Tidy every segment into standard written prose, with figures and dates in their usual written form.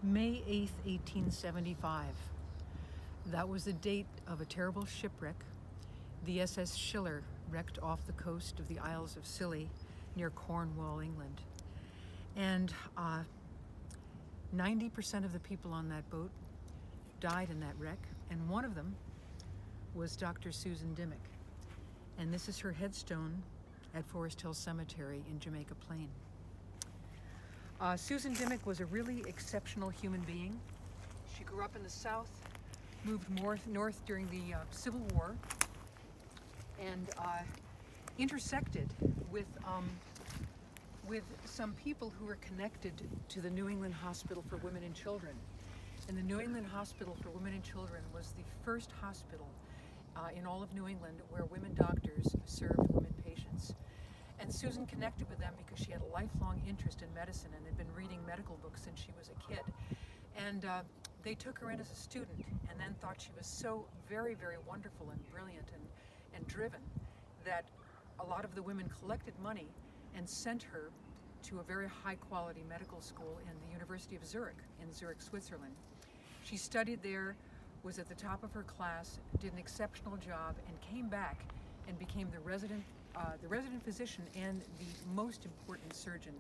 May 8th, 1875. That was the date of a terrible shipwreck. The SS Schiller wrecked off the coast of the Isles of Scilly near Cornwall, England. And 90% of the people on that boat died in that wreck, and one of them was Dr. Susan Dimock. And this is her headstone at Forest Hill Cemetery in Jamaica Plain. Susan Dimock was a really exceptional human being. She grew up in the South, moved north during the Civil War, and intersected with some people who were connected to the New England Hospital for Women and Children. And the New England Hospital for Women and Children was the first hospital in all of New England where women doctors served women patients. And Susan connected with them because she had a lifelong interest in medicine and had been reading medical books since she was a kid. And they took her in as a student and then thought she was so very, very wonderful and brilliant and driven that a lot of the women collected money and sent her to a very high quality medical school in the University of Zurich, in Zurich, Switzerland. She studied there, was at the top of her class, did an exceptional job, and came back and became the resident physician and the most important surgeon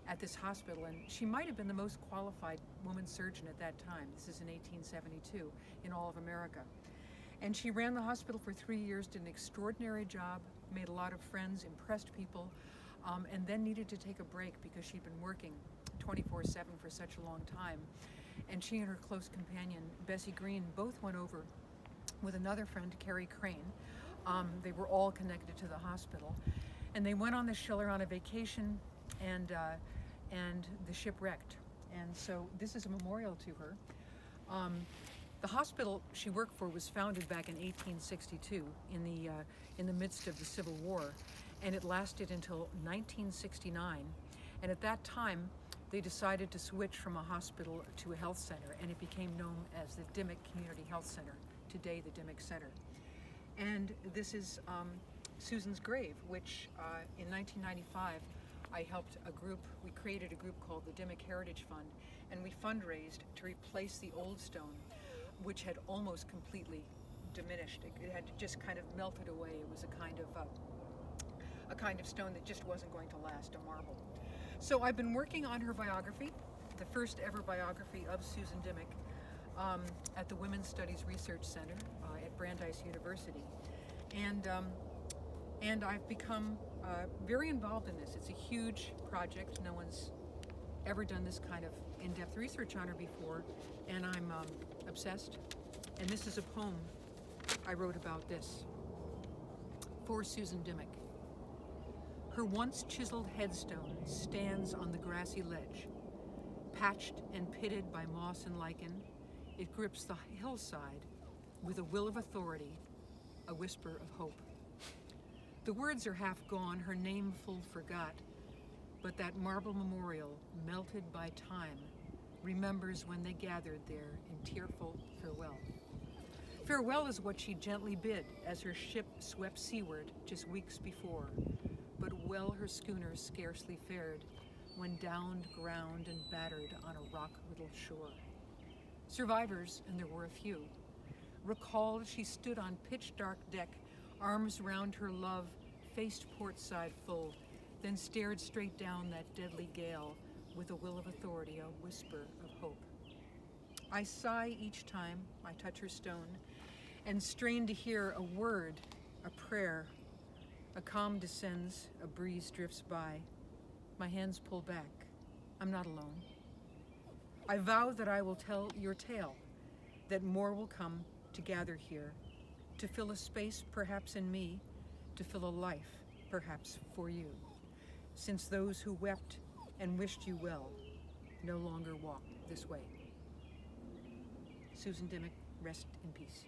at this hospital. And she might have been the most qualified woman surgeon at that time. This is in 1872 in all of America. And she ran the hospital for 3 years, did an extraordinary job, made a lot of friends, impressed people, and then needed to take a break because she'd been working 24/7 for such a long time. And she and her close companion, Bessie Green, both went over with another friend, Carrie Crane. They were all connected to the hospital. And they went on the Schiller on a vacation, and the ship wrecked. And so this is a memorial to her. The hospital she worked for was founded back in 1862 in the midst of the Civil War, and it lasted until 1969. And at that time, they decided to switch from a hospital to a health center, and it became known as the Dimock Community Health Center, today the Dimock Center. And this is Susan's grave, which in 1995, I helped we created a group called the Dimock Heritage Fund, and we fundraised to replace the old stone, which had almost completely diminished. It had just kind of melted away. It was a kind of stone that just wasn't going to last, a marble. So I've been working on her biography, the first ever biography of Susan Dimock, at the Women's Studies Research Center at Brandeis University. And I've become very involved in this. It's a huge project. No one's ever done this kind of in-depth research on her before, and I'm obsessed. And this is a poem I wrote about this. For Susan Dimock. Her once chiseled headstone stands on the grassy ledge. Patched and pitted by moss and lichen, it grips the hillside with a will of authority, a whisper of hope. The words are half gone, her name full forgot, but that marble memorial, melted by time, remembers when they gathered there in tearful farewell. Farewell is what she gently bid as her ship swept seaward just weeks before, but well her schooner scarcely fared when downed, ground, and battered on a rock-riddled shore. Survivors, and there were a few, recalled she stood on pitch-dark deck, arms round her love, faced port side full, then stared straight down that deadly gale with a will of authority, a whisper of hope. I sigh each time I touch her stone and strain to hear a word, a prayer. A calm descends, a breeze drifts by. My hands pull back. I'm not alone. I vow that I will tell your tale, that more will come to gather here, to fill a space perhaps in me, to fill a life perhaps for you, since those who wept and wished you well no longer walk this way. Susan Dimock, rest in peace.